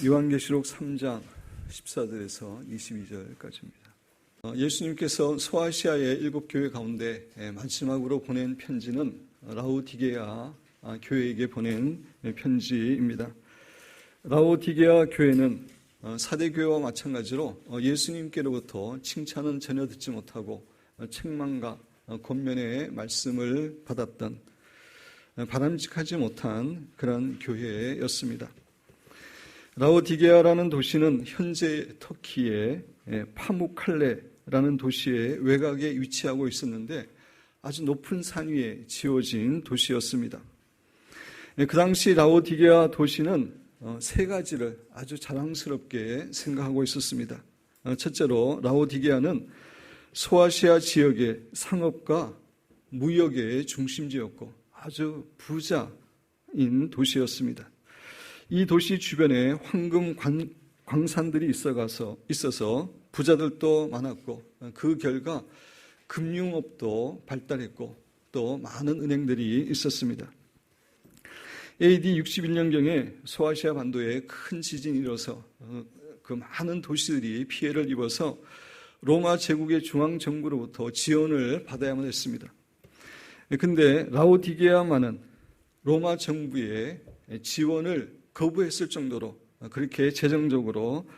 요한계시록 3장 14절에서 22절까지입니다. 예수님께서 소아시아의 7교회 가운데 마지막으로 보낸 편지는 라오디게아 교회에게 보낸 편지입니다. 라오디게아 교회는 사대교회와 마찬가지로 예수님께로부터 칭찬은 전혀 듣지 못하고 책망과 권면의 말씀을 받았던 바람직하지 못한 그런 교회였습니다. 라오디게아라는 도시는 현재 터키의 파무칼레라는 도시의 외곽에 위치하고 있었는데 아주 높은 산 위에 지어진 도시였습니다. 그 당시 라오디게아 도시는 세 가지를 아주 자랑스럽게 생각하고 있었습니다. 첫째로 라오디게아는 소아시아 지역의 상업과 무역의 중심지였고 아주 부자인 도시였습니다. 이 도시 주변에 황금 광산들이 있어서 부자들도 많았고 그 결과 금융업도 발달했고 또 많은 은행들이 있었습니다. AD 61년경에 소아시아 반도에 큰 지진이 일어서 그 많은 도시들이 피해를 입어서 로마 제국의 중앙정부로부터 지원을 받아야만 했습니다. 그런데 라오디게아만은 로마 정부의 지원을 거부했을 정도로 그렇게 재정적으로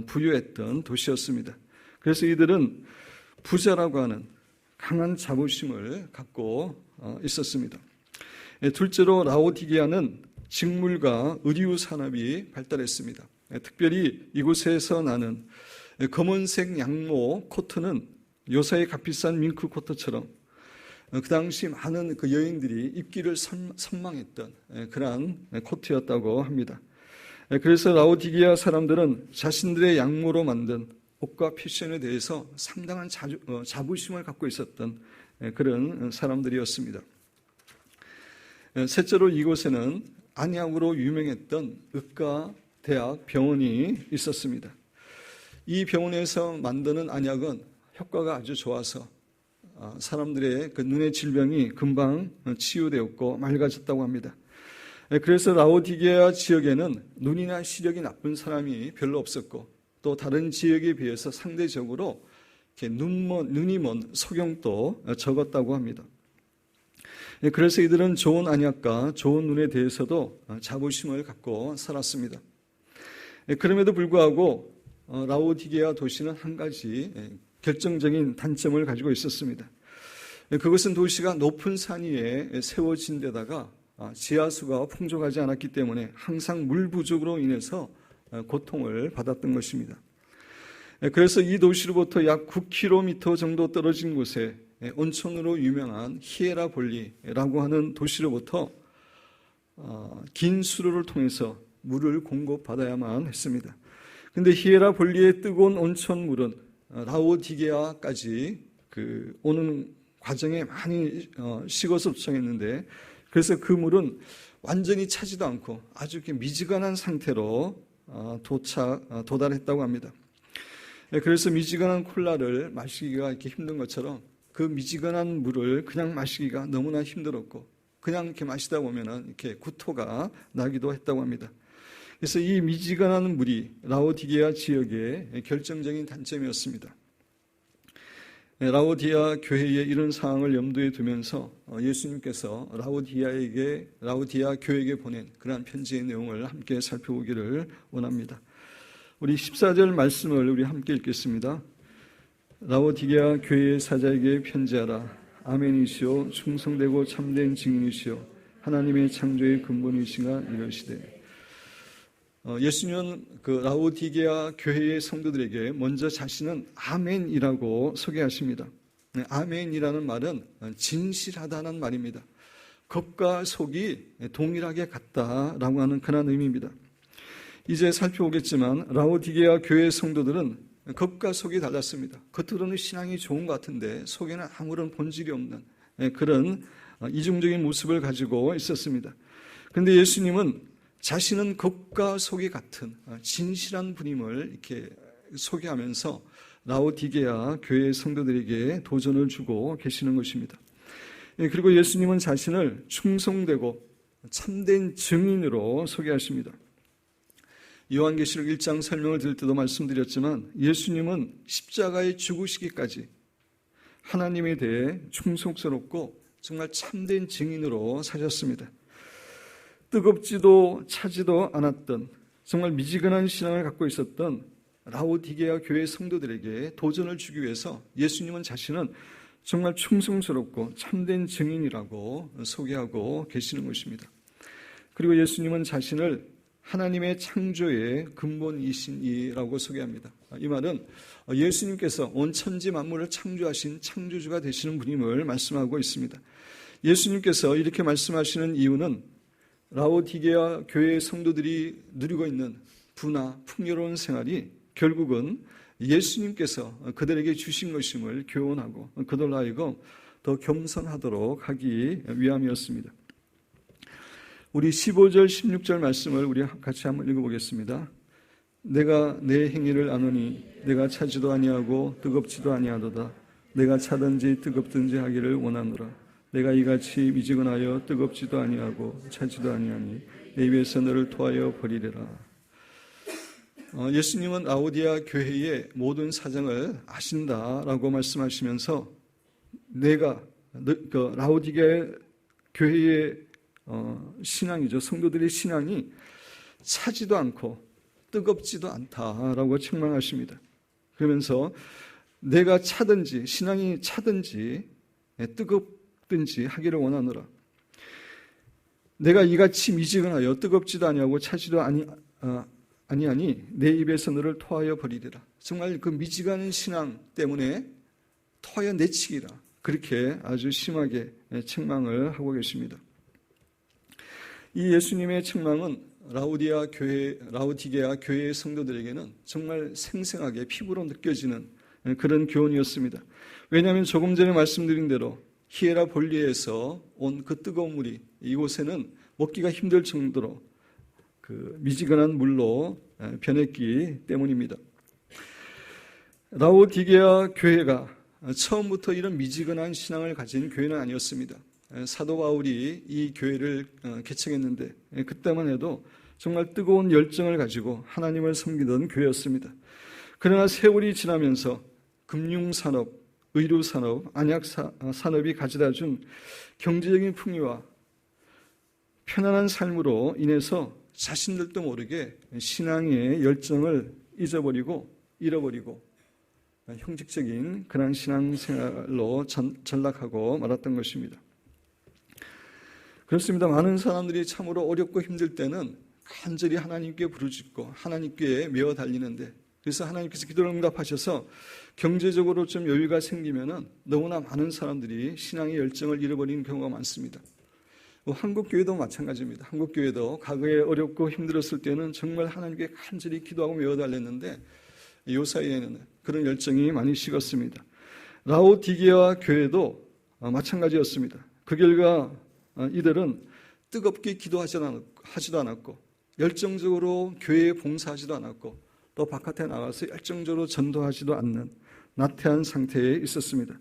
부유했던 도시였습니다. 그래서 이들은 부자라고 하는 강한 자부심을 갖고 있었습니다. 둘째로 라오디게아는 직물과 의류 산업이 발달했습니다. 특별히 이곳에서 나는 검은색 양모 코트는 요사의 값비싼 밍크 코트처럼 그 당시 많은 그 여인들이 입기를 선망했던 그러한 코트였다고 합니다. 그래서 라오디게아 사람들은 자신들의 양모로 만든 옷과 패션에 대해서 상당한 자부심을 갖고 있었던 그런 사람들이었습니다. 셋째로 이곳에는 안약으로 유명했던 의과 대학 병원이 있었습니다. 이 병원에서 만드는 안약은 효과가 아주 좋아서 사람들의 그 눈의 질병이 금방 치유되었고 맑아졌다고 합니다. 그래서 라오디게아 지역에는 눈이나 시력이 나쁜 사람이 별로 없었고 또 다른 지역에 비해서 상대적으로 이렇게 눈이 먼 소경도 적었다고 합니다. 그래서 이들은 좋은 안약과 좋은 눈에 대해서도 자부심을 갖고 살았습니다. 그럼에도 불구하고 라오디게아 도시는 한 가지 결정적인 단점을 가지고 있었습니다. 그것은 도시가 높은 산 위에 세워진 데다가 지하수가 풍족하지 않았기 때문에 항상 물 부족으로 인해서 고통을 받았던 것입니다. 그래서 이 도시로부터 약 9km 정도 떨어진 곳에 온천으로 유명한 히에라볼리라고 하는 도시로부터 긴 수로를 통해서 물을 공급받아야만 했습니다. 그런데 히에라볼리의 뜨거운 온천물은 라오디게아까지 오는 과정에 많이 식어서 도착했는데 그래서 그 물은 완전히 차지도 않고 아주 이렇게 미지근한 상태로 도달했다고 합니다. 그래서 미지근한 콜라를 마시기가 이렇게 힘든 것처럼 그 미지근한 물을 그냥 마시기가 너무나 힘들었고 그냥 이렇게 마시다 보면은 이렇게 구토가 나기도 했다고 합니다. 그래서 이 미지근한 물이 라오디게아 지역의 결정적인 단점이었습니다. 라오디아 교회의 이런 상황을 염두에 두면서 예수님께서 라오디아 교회에게 보낸 그러한 편지의 내용을 함께 살펴보기를 원합니다. 우리 14절 말씀을 우리 함께 읽겠습니다. 라오디게아 교회의 사자에게 편지하라. 아멘이시오 충성되고 참된 증인이시오 하나님의 창조의 근본이시가 이러시되. 예수님은 그 라오디게아 교회의 성도들에게 먼저 자신은 아멘이라고 소개하십니다. 아멘이라는 말은 진실하다는 말입니다. 겉과 속이 동일하게 같다라고 하는 그런 의미입니다. 이제 살펴보겠지만 라오디게아 교회 성도들은 겉과 속이 달랐습니다. 겉으로는 신앙이 좋은 것 같은데 속에는 아무런 본질이 없는 그런 이중적인 모습을 가지고 있었습니다. 그런데 예수님은 자신은 겉과 속이 같은 진실한 분임을 이렇게 소개하면서 라오디게아 교회 성도들에게 도전을 주고 계시는 것입니다. 그리고 예수님은 자신을 충성되고 참된 증인으로 소개하십니다. 요한계시록 1장 설명을 드릴 때도 말씀드렸지만 예수님은 십자가에 죽으시기까지 하나님에 대해 충성스럽고 정말 참된 증인으로 사셨습니다. 뜨겁지도 차지도 않았던 정말 미지근한 신앙을 갖고 있었던 라오디게아 교회 성도들에게 도전을 주기 위해서 예수님은 자신은 정말 충성스럽고 참된 증인이라고 소개하고 계시는 것입니다. 그리고 예수님은 자신을 하나님의 창조의 근본이신이라고 소개합니다. 이 말은 예수님께서 온 천지 만물을 창조하신 창조주가 되시는 분임을 말씀하고 있습니다. 예수님께서 이렇게 말씀하시는 이유는 라오디게아 교회의 성도들이 누리고 있는 부나 풍요로운 생활이 결국은 예수님께서 그들에게 주신 것임을 교훈하고 그들로 하여금 더 겸손하도록 하기 위함이었습니다. 우리 15절 16절 말씀을 우리 같이 한번 읽어보겠습니다. 내가 내 행위를 아노니 내가 차지도 아니하고 뜨겁지도 아니하도다. 내가 차든지 뜨겁든지 하기를 원하노라. 내가 이같이 미지근하여 뜨겁지도 아니하고 차지도 아니하니 내 입에서 너를 토하여 버리리라. 예수님은 라오디게아 교회의 모든 사정을 아신다라고 말씀하시면서 내가 라오디게아 교회의 신앙이죠. 성도들의 신앙이 차지도 않고 뜨겁지도 않다라고 책망하십니다. 그러면서 내가 차든지 신앙이 차든지 뜨겁든지 하기를 원하노라. 내가 이같이 미지근하여 뜨겁지도 아니하고 차지도 아니하니 내 입에서 너를 토하여 버리리라. 정말 그 미지근한 신앙 때문에 토하여 내치기라. 그렇게 아주 심하게 책망을 하고 계십니다. 이 예수님의 책망은 라오디게아 교회의 성도들에게는 정말 생생하게 피부로 느껴지는 그런 교훈이었습니다. 왜냐하면 조금 전에 말씀드린 대로 히에라볼리에서 온 그 뜨거운 물이 이곳에는 먹기가 힘들 정도로 그 미지근한 물로 변했기 때문입니다. 라오디게아 교회가 처음부터 이런 미지근한 신앙을 가진 교회는 아니었습니다. 사도 바울이 이 교회를 개척했는데 그때만 해도 정말 뜨거운 열정을 가지고 하나님을 섬기던 교회였습니다. 그러나 세월이 지나면서 금융산업, 의료산업, 안약산업이 가져다준 경제적인 풍요와 편안한 삶으로 인해서 자신들도 모르게 신앙의 열정을 잃어버리고 형식적인 그런 신앙생활로 전락하고 말았던 것입니다. 그렇습니다. 많은 사람들이 참으로 어렵고 힘들 때는 간절히 하나님께 부르짖고 하나님께 메어 달리는데 그래서 하나님께서 기도를 응답하셔서 경제적으로 좀 여유가 생기면은 너무나 많은 사람들이 신앙의 열정을 잃어버리는 경우가 많습니다. 한국교회도 마찬가지입니다. 한국교회도 과거에 어렵고 힘들었을 때는 정말 하나님께 간절히 기도하고 메어 달렸는데 요 사이에는 그런 열정이 많이 식었습니다. 라오디게아 교회도 마찬가지였습니다. 그 결과 이들은 뜨겁게 기도하지도 않았고 열정적으로 교회에 봉사하지도 않았고 또 바깥에 나가서 열정적으로 전도하지도 않는 나태한 상태에 있었습니다.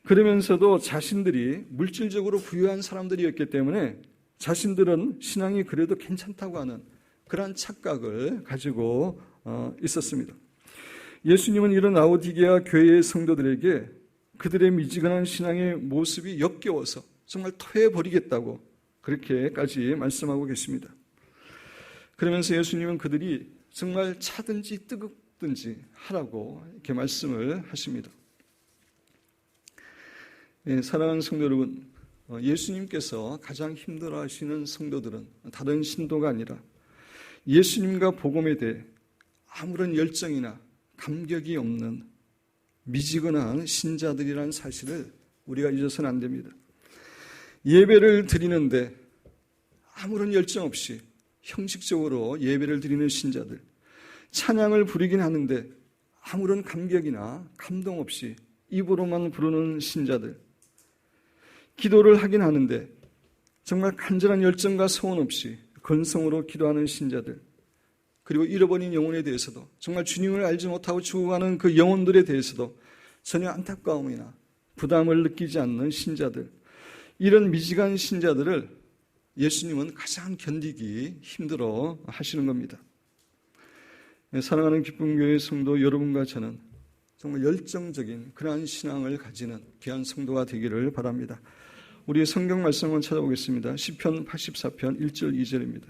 그러면서도 자신들이 물질적으로 부유한 사람들이었기 때문에 자신들은 신앙이 그래도 괜찮다고 하는 그러한 착각을 가지고 있었습니다. 예수님은 이런 라오디게아 교회의 성도들에게 그들의 미지근한 신앙의 모습이 역겨워서 정말 토해버리겠다고 그렇게까지 말씀하고 계십니다. 그러면서 예수님은 그들이 정말 차든지 뜨겁든지 하라고 이렇게 말씀을 하십니다. 사랑하는 성도 여러분, 예수님께서 가장 힘들어하시는 성도들은 다른 신도가 아니라 예수님과 복음에 대해 아무런 열정이나 감격이 없는 미지근한 신자들이라는 사실을 우리가 잊어서는 안 됩니다. 예배를 드리는데 아무런 열정 없이 형식적으로 예배를 드리는 신자들, 찬양을 부르긴 하는데 아무런 감격이나 감동 없이 입으로만 부르는 신자들, 기도를 하긴 하는데 정말 간절한 열정과 소원 없이 건성으로 기도하는 신자들, 그리고 잃어버린 영혼에 대해서도 정말 주님을 알지 못하고 죽어가는 그 영혼들에 대해서도 전혀 안타까움이나 부담을 느끼지 않는 신자들, 이런 미지간 신자들을 예수님은 가장 견디기 힘들어 하시는 겁니다. 사랑하는 기쁨교회 성도 여러분과 저는 정말 열정적인 그러한 신앙을 가지는 귀한 성도가 되기를 바랍니다. 우리 성경 말씀을 찾아보겠습니다. 시편 84편 1절 2절입니다.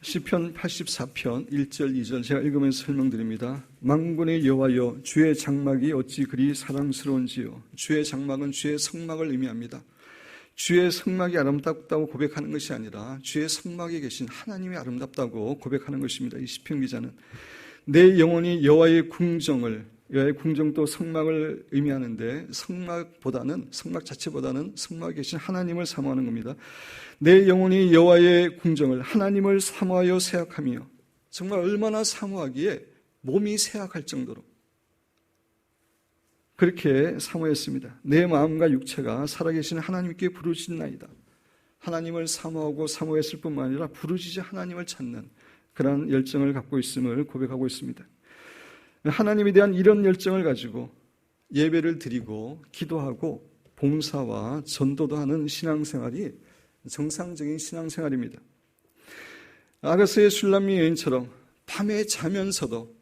시편 84편 1절 2절 제가 읽으면서 설명드립니다. 만군의 여호와여, 주의 장막이 어찌 그리 사랑스러운지요. 주의 장막은 주의 성막을 의미합니다. 주의 성막이 아름답다고 고백하는 것이 아니라 주의 성막에 계신 하나님이 아름답다고 고백하는 것입니다. 이 시편 기자는 내 영혼이 여호와의 궁정을, 여호와의 궁정도 성막을 의미하는데 성막 자체보다는 성막에 계신 하나님을 사모하는 겁니다. 내 영혼이 여호와의 궁정을, 하나님을 사모하여 생각하며, 정말 얼마나 사모하기에 몸이 생각할 정도로 그렇게 사모했습니다. 내 마음과 육체가 살아계신 하나님께 부르짖나이다. 하나님을 사모하고 사모했을 뿐만 아니라 부르짖어 하나님을 찾는 그러한 열정을 갖고 있음을 고백하고 있습니다. 하나님에 대한 이런 열정을 가지고 예배를 드리고 기도하고 봉사와 전도도 하는 신앙생활이 정상적인 신앙생활입니다. 아가서의 술람미 여인처럼 밤에 자면서도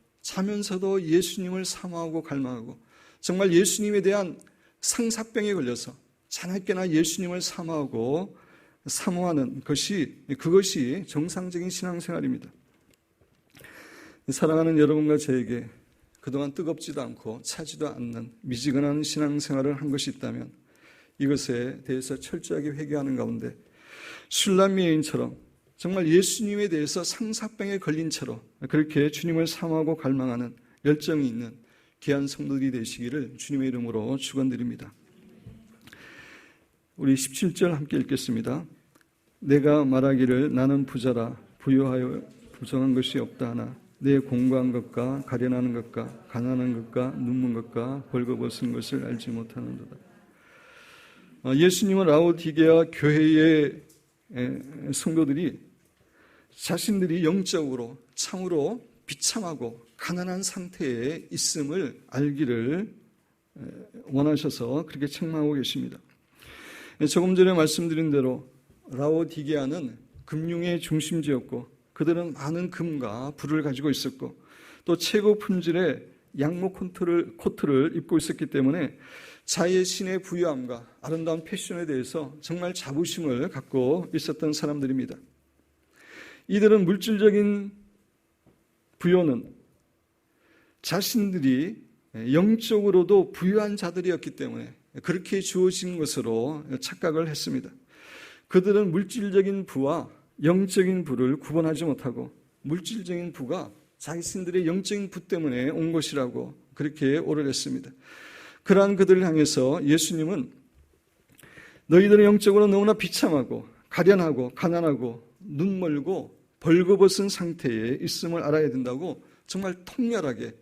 예수님을 사모하고 갈망하고 정말 예수님에 대한 상사병에 걸려서 자나깨나 예수님을 사모하는 그것이 정상적인 신앙생활입니다. 사랑하는 여러분과 저에게 그동안 뜨겁지도 않고 차지도 않는 미지근한 신앙생활을 한 것이 있다면 이것에 대해서 철저하게 회개하는 가운데 술람미 여인처럼 정말 예수님에 대해서 상사병에 걸린 채로 그렇게 주님을 사모하고 갈망하는 열정이 있는 귀한 성도들이 되시기를 주님의 이름으로 축원드립니다. 우리 17절 함께 읽겠습니다. 내가 말하기를 나는 부자라 부유하여 부정한 것이 없다 하나 내 공고한 것과 가련하는 것과 가난한 것과 눈먼 것과 벌거벗은 것을 알지 못하는도다. 예수님은 라오디게아 교회의 성도들이 자신들이 영적으로 참으로 비참하고 가난한 상태에 있음을 알기를 원하셔서 그렇게 책망하고 계십니다. 조금 전에 말씀드린 대로 라오디게아는 금융의 중심지였고 그들은 많은 금과 불을 가지고 있었고 또 최고 품질의 양목 코트를 입고 있었기 때문에 자의 신의 부유함과 아름다운 패션에 대해서 정말 자부심을 갖고 있었던 사람들입니다. 이들은 물질적인 부요는 자신들이 영적으로도 부유한 자들이었기 때문에 그렇게 주어진 것으로 착각을 했습니다. 그들은 물질적인 부와 영적인 부를 구분하지 못하고 물질적인 부가 자신들의 영적인 부 때문에 온 것이라고 그렇게 오를 했습니다. 그러한 그들을 향해서 예수님은 너희들은 영적으로 너무나 비참하고 가련하고 가난하고 눈멀고 벌거벗은 상태에 있음을 알아야 된다고 정말 통렬하게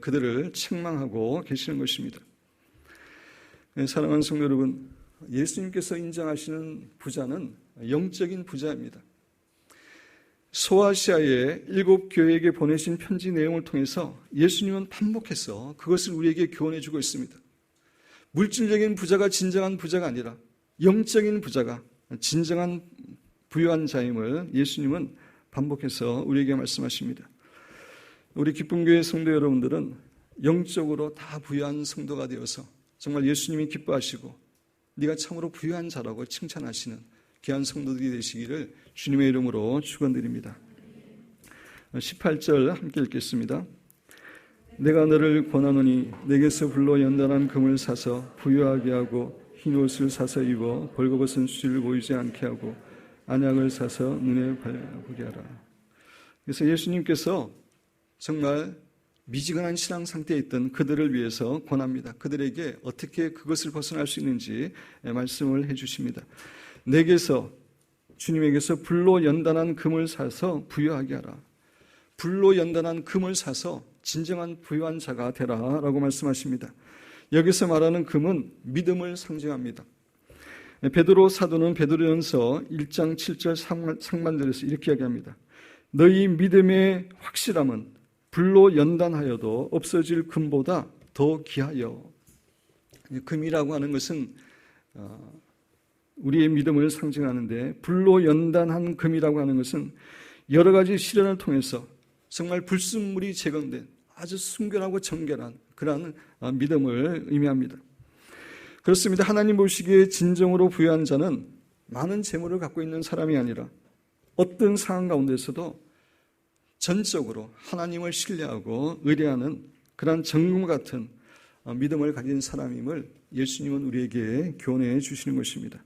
그들을 책망하고 계시는 것입니다. 사랑하는 성도 여러분, 예수님께서 인정하시는 부자는 영적인 부자입니다. 소아시아의 7교회에게 보내신 편지 내용을 통해서 예수님은 반복해서 그것을 우리에게 교훈해 주고 있습니다. 물질적인 부자가 진정한 부자가 아니라 영적인 부자가 진정한 부유한 자임을 예수님은 반복해서 우리에게 말씀하십니다. 우리 기쁨교회 성도 여러분들은 영적으로 다 부유한 성도가 되어서 정말 예수님이 기뻐하시고 네가 참으로 부유한 자라고 칭찬하시는 귀한 성도들이 되시기를 주님의 이름으로 축원드립니다. 18절 함께 읽겠습니다. 내가 너를 권하노니 내게서 불로 연단한 금을 사서 부유하게 하고 흰옷을 사서 입어 벌거벗은 수지를 보이지 않게 하고 안약을 사서 눈에 보게 하라. 그래서 예수님께서 정말 미지근한 신앙 상태에 있던 그들을 위해서 권합니다. 그들에게 어떻게 그것을 벗어날 수 있는지 말씀을 해주십니다. 내게서 주님에게서 불로 연단한 금을 사서 부유하게 하라. 불로 연단한 금을 사서 진정한 부유한 자가 되라라고 말씀하십니다. 여기서 말하는 금은 믿음을 상징합니다. 베드로 사도는 베드로전서 1장 7절 상반절에서 이렇게 이야기합니다. 너희 믿음의 확실함은 불로 연단하여도 없어질 금보다 더 귀하여. 금이라고 하는 것은 우리의 믿음을 상징하는데, 불로 연단한 금이라고 하는 것은 여러 가지 시련을 통해서 정말 불순물이 제거된 아주 순결하고 정결한 그러한 믿음을 의미합니다. 그렇습니다. 하나님 보시기에 진정으로 부유한 자는 많은 재물을 갖고 있는 사람이 아니라 어떤 상황 가운데서도 전적으로 하나님을 신뢰하고 의뢰하는 그러한 정금 같은 믿음을 가진 사람임을 예수님은 우리에게 교훈해 주시는 것입니다.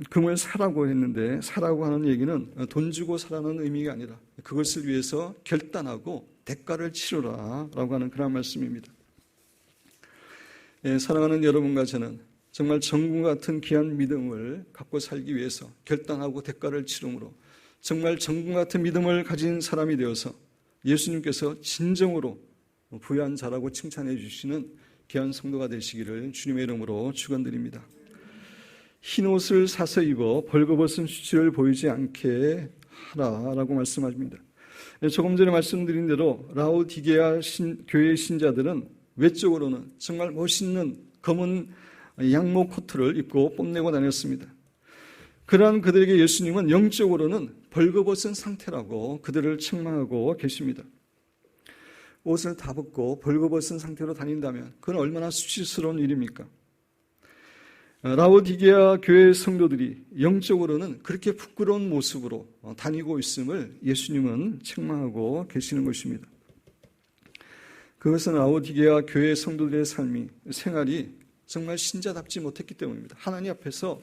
금을 사라고 했는데, 사라고 하는 얘기는 돈 주고 사라는 의미가 아니라 그것을 위해서 결단하고 대가를 치르라 라고 하는 그런 말씀입니다. 사랑하는 여러분과 저는 정말 정금 같은 귀한 믿음을 갖고 살기 위해서 결단하고 대가를 치름으로 정말 정금 같은 믿음을 가진 사람이 되어서 예수님께서 진정으로 부유한 자라고 칭찬해 주시는 귀한 성도가 되시기를 주님의 이름으로 축원드립니다. 흰 옷을 사서 입어 벌거벗은 수치를 보이지 않게 하라라고 말씀하십니다. 조금 전에 말씀드린 대로 라오디게아 교회의 신자들은 외적으로는 정말 멋있는 검은 양모 코트를 입고 뽐내고 다녔습니다. 그러한 그들에게 예수님은 영적으로는 벌거벗은 상태라고 그들을 책망하고 계십니다. 옷을 다 벗고 벌거벗은 상태로 다닌다면 그건 얼마나 수치스러운 일입니까? 라오디게아 교회 성도들이 영적으로는 그렇게 부끄러운 모습으로 다니고 있음을 예수님은 책망하고 계시는 것입니다. 그것은 라오디게아 교회 성도들의 생활이 정말 신자답지 못했기 때문입니다. 하나님 앞에서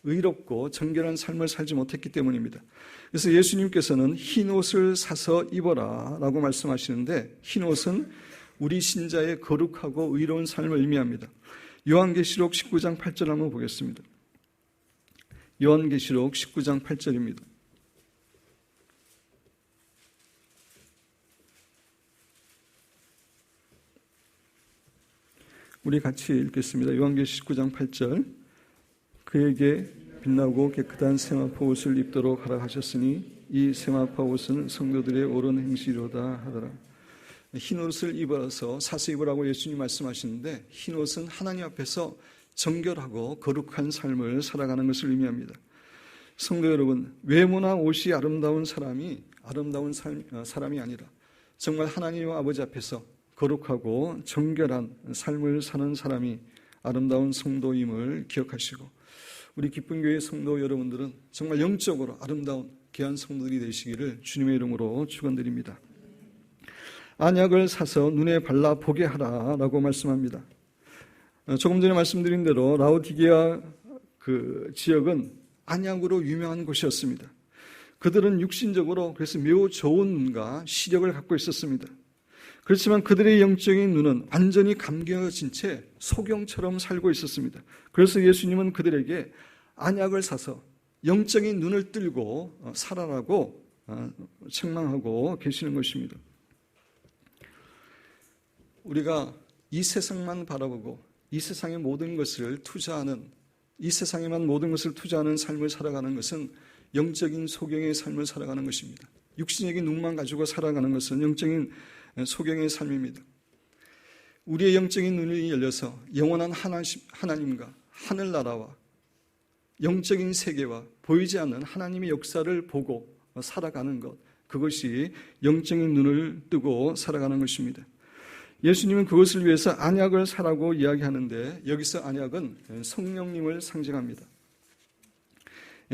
의롭고 정결한 삶을 살지 못했기 때문입니다. 그래서 예수님께서는 흰 옷을 사서 입어라 라고 말씀하시는데, 흰 옷은 우리 신자의 거룩하고 의로운 삶을 의미합니다. 요한계시록 19장 8절 한번 보겠습니다. 요한계시록 19장 8절입니다. 우리 같이 읽겠습니다. 요한계시록 19장 8절. 그에게 빛나고 깨끗한 세마포 옷을 입도록 하라 하셨으니 이 세마포 옷은 성도들의 옳은 행실이로다 하더라. 흰 옷을 입어서 사서 입으라고 예수님 말씀하시는데, 흰 옷은 하나님 앞에서 정결하고 거룩한 삶을 살아가는 것을 의미합니다. 성도 여러분, 외모나 옷이 아름다운 사람이 아름다운 사람이 아니라 정말 하나님 아버지 앞에서 거룩하고 정결한 삶을 사는 사람이 아름다운 성도임을 기억하시고, 우리 기쁜 교회 성도 여러분들은 정말 영적으로 아름다운 귀한 성도들이 되시기를 주님의 이름으로 축원드립니다. 안약을 사서 눈에 발라 보게 하라라고 말씀합니다. 조금 전에 말씀드린 대로 라오디게아 그 지역은 안약으로 유명한 곳이었습니다. 그들은 육신적으로 그래서 매우 좋은 눈과 시력을 갖고 있었습니다. 그렇지만 그들의 영적인 눈은 완전히 감겨진 채 소경처럼 살고 있었습니다. 그래서 예수님은 그들에게 안약을 사서 영적인 눈을 뜰고 살아라고 책망하고 계시는 것입니다. 우리가 이 세상만 바라보고 이 세상의 모든 것을 투자하는, 이 세상에만 모든 것을 투자하는 삶을 살아가는 것은 영적인 소경의 삶을 살아가는 것입니다. 육신적인 눈만 가지고 살아가는 것은 영적인 소경의 삶입니다. 우리의 영적인 눈이 열려서 영원한 하나님과 하늘나라와 영적인 세계와 보이지 않는 하나님의 역사를 보고 살아가는 것, 그것이 영적인 눈을 뜨고 살아가는 것입니다. 예수님은 그것을 위해서 안약을 사라고 이야기하는데, 여기서 안약은 성령님을 상징합니다.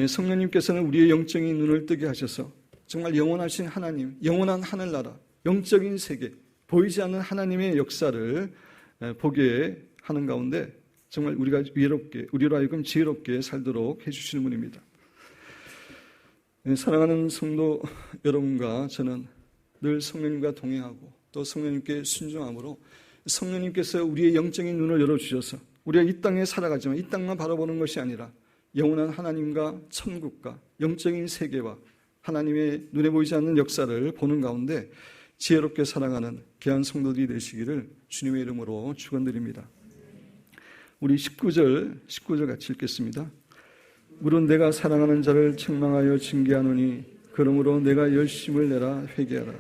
성령님께서는 우리의 영적인 눈을 뜨게 하셔서 정말 영원하신 하나님, 영원한 하늘나라, 영적인 세계, 보이지 않는 하나님의 역사를 보게 하는 가운데 정말 우리로 하여금 지혜롭게 살도록 해주시는 분입니다. 사랑하는 성도 여러분과 저는 늘 성령님과 동행하고 또 성령님께 순종함으로 성령님께서 우리의 영적인 눈을 열어주셔서 우리가 이 땅에 살아가지만 이 땅만 바라보는 것이 아니라 영원한 하나님과 천국과 영적인 세계와 하나님의 눈에 보이지 않는 역사를 보는 가운데 지혜롭게 살아가는 귀한 성도들이 되시기를 주님의 이름으로 축원드립니다. 우리 19절 같이 읽겠습니다. 물은 내가 사랑하는 자를 책망하여 징계하노니 그러므로 내가 열심을 내라 회개하라.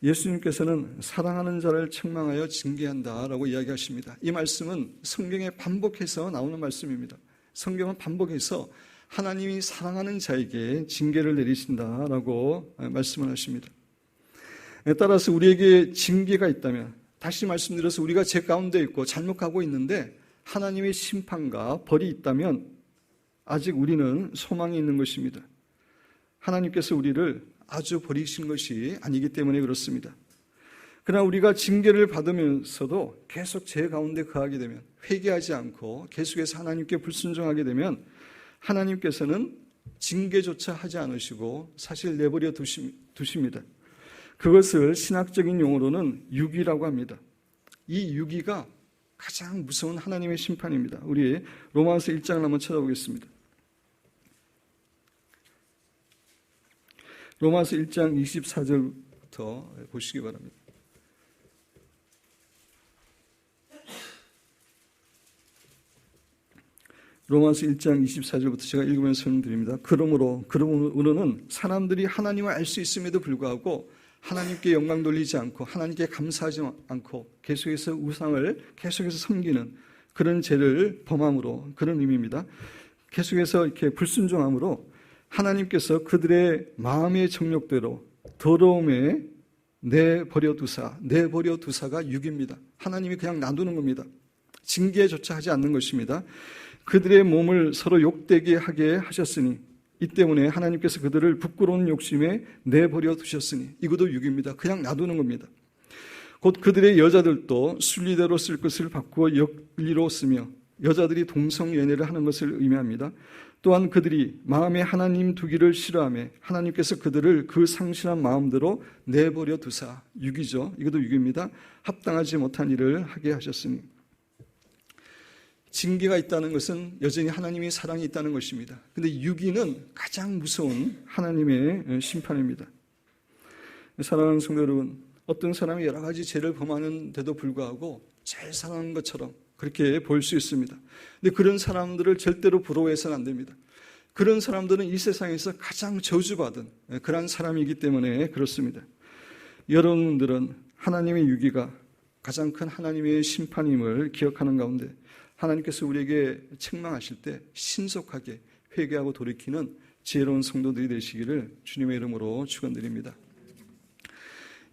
예수님께서는 사랑하는 자를 책망하여 징계한다라고 이야기하십니다. 이 말씀은 성경에 반복해서 나오는 말씀입니다. 성경은 반복해서 하나님이 사랑하는 자에게 징계를 내리신다라고 말씀을 하십니다. 따라서 우리에게 징계가 있다면, 다시 말씀드려서 우리가 죄 가운데 있고 잘못하고 있는데 하나님의 심판과 벌이 있다면 아직 우리는 소망이 있는 것입니다. 하나님께서 우리를 아주 버리신 것이 아니기 때문에 그렇습니다. 그러나 우리가 징계를 받으면서도 계속 죄 가운데 거하게 되면, 회개하지 않고 계속해서 하나님께 불순종하게 되면 하나님께서는 징계조차 하지 않으시고 사실 내버려 두십니다. 그것을 신학적인 용어로는 유기라고 합니다. 이 유기가 가장 무서운 하나님의 심판입니다. 우리 로마서 1장을 한번 찾아보겠습니다. 로마서 1장 24절부터 보시기 바랍니다. 로마서 1장 24절부터 제가 읽으면서 설명드립니다. 그러므로는 사람들이 하나님을 알 수 있음에도 불구하고 하나님께 영광 돌리지 않고 하나님께 감사하지 않고 계속해서 우상을 계속해서 섬기는 그런 죄를 범함으로, 그런 의미입니다. 계속해서 이렇게 불순종함으로 하나님께서 그들의 마음의 정욕대로 더러움에 내버려 두사가 육입니다. 하나님이 그냥 놔두는 겁니다. 징계조차 하지 않는 것입니다. 그들의 몸을 서로 욕되게 하게 하셨으니, 이 때문에 하나님께서 그들을 부끄러운 욕심에 내버려 두셨으니, 이것도 육입니다. 그냥 놔두는 겁니다. 곧 그들의 여자들도 순리대로 쓸 것을 바꾸어 역리로 쓰며 여자들이 동성연애를 하는 것을 의미합니다. 또한 그들이 마음에 하나님 두기를 싫어하며 하나님께서 그들을 그 상실한 마음대로 내버려 두사, 육이죠. 이것도 육입니다. 합당하지 못한 일을 하게 하셨으니. 징계가 있다는 것은 여전히 하나님의 사랑이 있다는 것입니다. 그런데 유기는 가장 무서운 하나님의 심판입니다. 사랑하는 성도 여러분, 어떤 사람이 여러 가지 죄를 범하는데도 불구하고 잘 사는 것처럼 그렇게 보일 수 있습니다. 근데 그런 사람들을 절대로 부러워해서는 안 됩니다. 그런 사람들은 이 세상에서 가장 저주받은 그런 사람이기 때문에 그렇습니다. 여러분들은 하나님의 유기가 가장 큰 하나님의 심판임을 기억하는 가운데 하나님께서 우리에게 책망하실 때 신속하게 회개하고 돌이키는 지혜로운 성도들이 되시기를 주님의 이름으로 축원드립니다.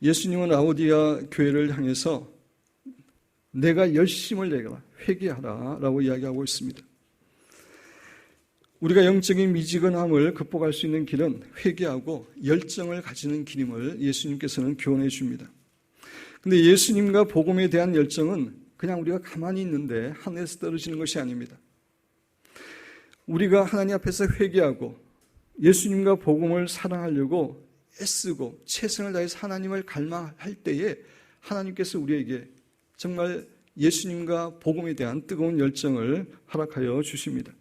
예수님은 라오디아 교회를 향해서 내가 열심을 내라, 회개하라 라고 이야기하고 있습니다. 우리가 영적인 미지근함을 극복할 수 있는 길은 회개하고 열정을 가지는 길임을 예수님께서는 교훈해 줍니다. 그런데 예수님과 복음에 대한 열정은 그냥 우리가 가만히 있는데 하늘에서 떨어지는 것이 아닙니다. 우리가 하나님 앞에서 회개하고 예수님과 복음을 사랑하려고 애쓰고 최선을 다해서 하나님을 갈망할 때에 하나님께서 우리에게 정말 예수님과 복음에 대한 뜨거운 열정을 허락하여 주십니다.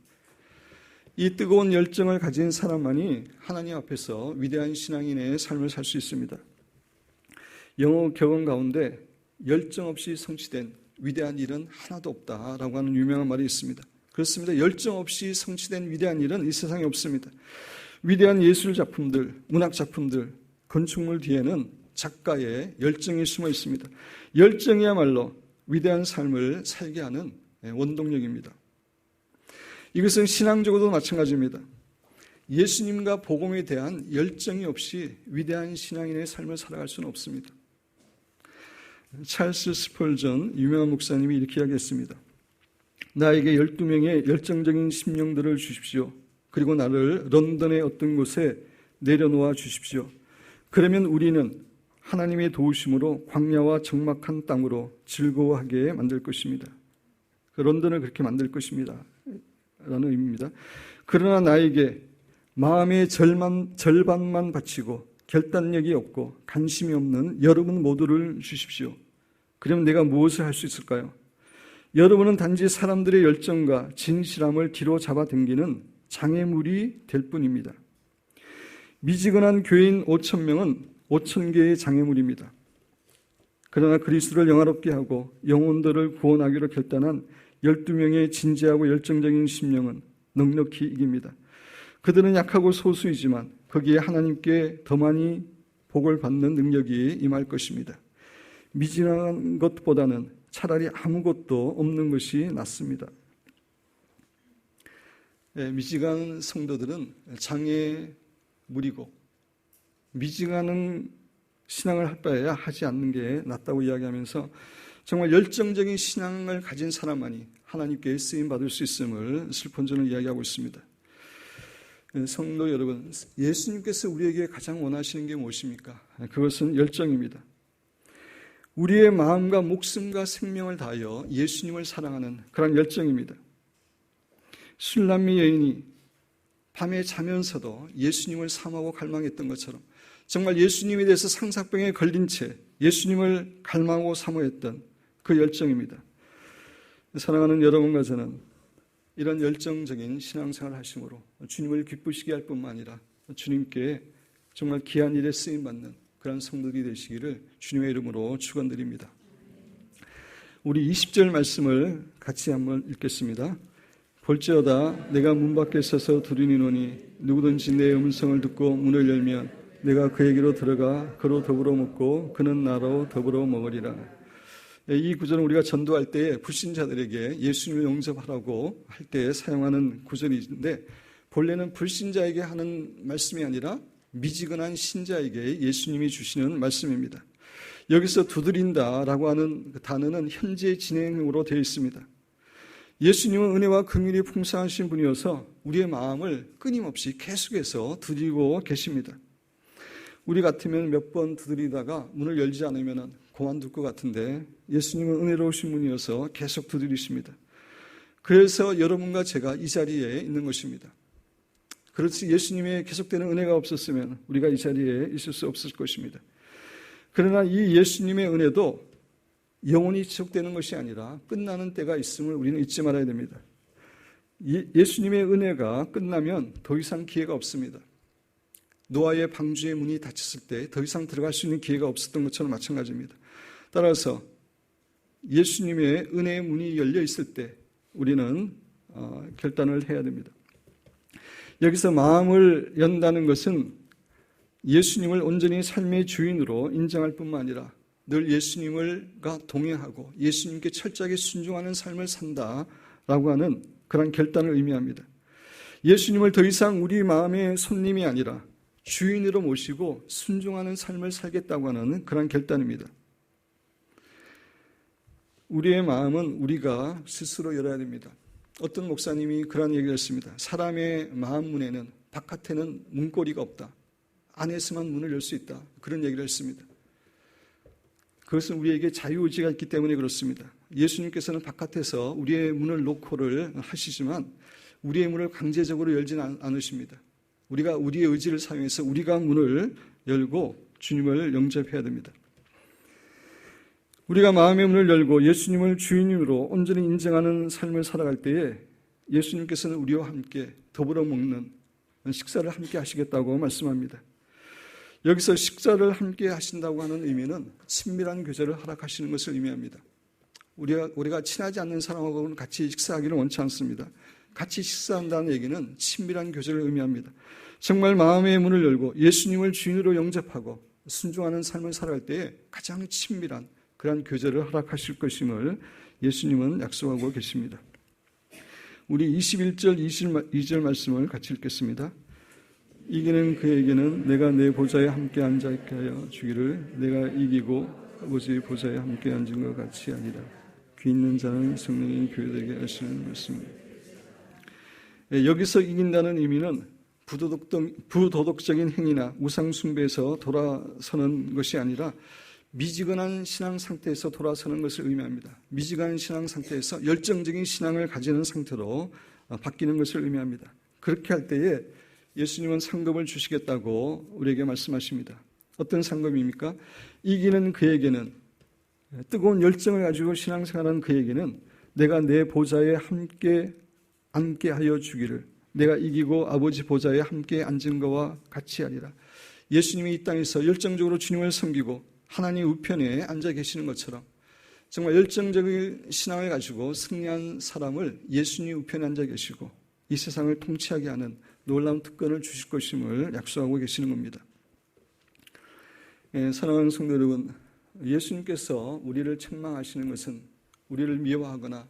이 뜨거운 열정을 가진 사람만이 하나님 앞에서 위대한 신앙인의 삶을 살 수 있습니다. 영어 격언 가운데 열정 없이 성취된 위대한 일은 하나도 없다라고 하는 유명한 말이 있습니다. 그렇습니다. 열정 없이 성취된 위대한 일은 이 세상에 없습니다. 위대한 예술 작품들, 문학 작품들, 건축물 뒤에는 작가의 열정이 숨어 있습니다. 열정이야말로 위대한 삶을 살게 하는 원동력입니다. 이것은 신앙적으로도 마찬가지입니다. 예수님과 복음에 대한 열정이 없이 위대한 신앙인의 삶을 살아갈 수는 없습니다. 찰스 스펄전 유명한 목사님이 이렇게 이야기했습니다. 나에게 12명의 열정적인 심령들을 주십시오. 그리고 나를 런던의 어떤 곳에 내려놓아 주십시오. 그러면 우리는 하나님의 도우심으로 광야와 적막한 땅으로 즐거워하게 만들 것입니다. 런던을 그렇게 만들 것입니다. 라는 의미입니다. 그러나 나에게 마음의 절반만 바치고 결단력이 없고 관심이 없는 여러분 모두를 주십시오. 그러면 내가 무엇을 할 수 있을까요? 여러분은 단지 사람들의 열정과 진실함을 뒤로 잡아당기는 장애물이 될 뿐입니다. 미지근한 교인 5,000명은 5,000개의 장애물입니다. 그러나 그리스도를 영화롭게 하고 영혼들을 구원하기로 결단한 12명의 진지하고 열정적인 심령은 넉넉히 이깁니다. 그들은 약하고 소수이지만 거기에 하나님께 더 많이 복을 받는 능력이 임할 것입니다. 미진한 것보다는 차라리 아무것도 없는 것이 낫습니다. 미지간 성도들은 장애물이고 미지간은 신앙을 할 바에야 하지 않는 게 낫다고 이야기하면서 정말 열정적인 신앙을 가진 사람만이 하나님께 쓰임받을 수 있음을 슬픈전을 이야기하고 있습니다. 성도 여러분, 예수님께서 우리에게 가장 원하시는 게 무엇입니까? 그것은 열정입니다. 우리의 마음과 목숨과 생명을 다하여 예수님을 사랑하는 그런 열정입니다. 술람미 여인이 밤에 자면서도 예수님을 사모하고 갈망했던 것처럼 정말 예수님에 대해서 상사병에 걸린 채 예수님을 갈망하고 사모했던 그 열정입니다. 사랑하는 여러분과 저는 이런 열정적인 신앙생활을 하심으로 주님을 기쁘시게 할 뿐만 아니라 주님께 정말 귀한 일에 쓰임받는 그런 성도들이 되시기를 주님의 이름으로 축원드립니다. 우리 20절 말씀을 같이 한번 읽겠습니다. 볼지어다 내가 문 밖에 서서 두드리노니 누구든지 내 음성을 듣고 문을 열면 내가 그에게로 들어가 그로 더불어 먹고 그는 나로 더불어 먹으리라. 이 구절은 우리가 전도할 때 불신자들에게 예수님을 영접하라고 할 때 사용하는 구절인데 본래는 불신자에게 하는 말씀이 아니라 미지근한 신자에게 예수님이 주시는 말씀입니다. 여기서 두드린다라고 하는 단어는 현재 진행으로 되어 있습니다. 예수님은 은혜와 긍휼이 풍성하신 분이어서 우리의 마음을 끊임없이 계속해서 두드리고 계십니다. 우리 같으면 몇 번 두드리다가 문을 열지 않으면 그만둘 것 같은데 예수님은 은혜로우신 분이어서 계속 두드리십니다. 그래서 여러분과 제가 이 자리에 있는 것입니다. 그렇지 예수님의 계속되는 은혜가 없었으면 우리가 이 자리에 있을 수 없을 것입니다. 그러나 이 예수님의 은혜도 영원히 지속되는 것이 아니라 끝나는 때가 있음을 우리는 잊지 말아야 됩니다. 예수님의 은혜가 끝나면 더 이상 기회가 없습니다. 노아의 방주의 문이 닫혔을 때 더 이상 들어갈 수 있는 기회가 없었던 것처럼 마찬가지입니다. 따라서 예수님의 은혜의 문이 열려 있을 때 우리는 결단을 해야 됩니다. 여기서 마음을 연다는 것은 예수님을 온전히 삶의 주인으로 인정할 뿐만 아니라 늘 예수님과 동행하고 예수님께 철저하게 순종하는 삶을 산다라고 하는 그런 결단을 의미합니다. 예수님을 더 이상 우리 마음의 손님이 아니라 주인으로 모시고 순종하는 삶을 살겠다고 하는 그런 결단입니다. 우리의 마음은 우리가 스스로 열어야 됩니다. 어떤 목사님이 그런 얘기를 했습니다. 사람의 마음 문에는 바깥에는 문고리가 없다. 안에서만 문을 열 수 있다. 그런 얘기를 했습니다. 그것은 우리에게 자유의지가 있기 때문에 그렇습니다. 예수님께서는 바깥에서 우리의 문을 놓고를 하시지만 우리의 문을 강제적으로 열지는 않으십니다. 우리가 우리의 의지를 사용해서 우리가 문을 열고 주님을 영접해야 됩니다. 우리가 마음의 문을 열고 예수님을 주인으로 온전히 인정하는 삶을 살아갈 때에 예수님께서는 우리와 함께 더불어 먹는 식사를 함께 하시겠다고 말씀합니다. 여기서 식사를 함께 하신다고 하는 의미는 친밀한 교제를 허락하시는 것을 의미합니다. 우리가 친하지 않는 사람하고는 같이 식사하기를 원치 않습니다. 같이 식사한다는 얘기는 친밀한 교제를 의미합니다. 정말 마음의 문을 열고 예수님을 주인으로 영접하고 순종하는 삶을 살아갈 때에 가장 친밀한 그런 교제를 허락하실 것임을 예수님은 약속하고 계십니다. 우리 21절, 22절 말씀을 같이 읽겠습니다. 이기는 그에게는 내가 내 보좌에 함께 앉아 있게 하여 주기를 내가 이기고 아버지의 보좌에 함께 앉은 것 같이 아니라 귀 있는 자는 성령이 교회들에게 하시는 말씀입니다. 여기서 이긴다는 의미는 부도덕적인 행위나 우상숭배에서 돌아서는 것이 아니라 미지근한 신앙 상태에서 돌아서는 것을 의미합니다. 미지근한 신앙 상태에서 열정적인 신앙을 가지는 상태로 바뀌는 것을 의미합니다. 그렇게 할 때에 예수님은 상급을 주시겠다고 우리에게 말씀하십니다. 어떤 상급입니까? 이기는 그에게는, 뜨거운 열정을 가지고 신앙생활하는 그에게는 내가 내 보좌에 함께 앉게 하여 주기를, 내가 이기고 아버지 보좌에 함께 앉은 것과 같이 하리라. 예수님이 이 땅에서 열정적으로 주님을 섬기고 하나님 우편에 앉아 계시는 것처럼 정말 열정적인 신앙을 가지고 승리한 사람을 예수님 우편에 앉아 계시고 이 세상을 통치하게 하는 놀라운 특권을 주실 것임을 약속하고 계시는 겁니다. 사랑하는 성도 여러분, 예수님께서 우리를 책망하시는 것은 우리를 미워하거나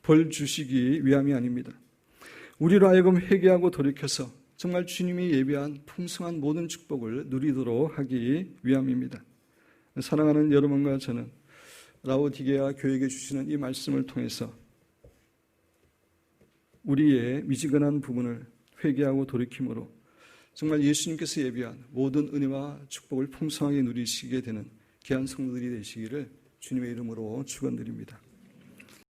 벌 주시기 위함이 아닙니다. 우리로 하여금 회개하고 돌이켜서 정말 주님이 예비한 풍성한 모든 축복을 누리도록 하기 위함입니다. 사랑하는 여러분과 저는 라오디게아 교회에게 주시는 이 말씀을 통해서 우리의 미지근한 부분을 회개하고 돌이킴으로 정말 예수님께서 예비한 모든 은혜와 축복을 풍성하게 누리시게 되는 귀한 성도들이 되시기를 주님의 이름으로 축원드립니다.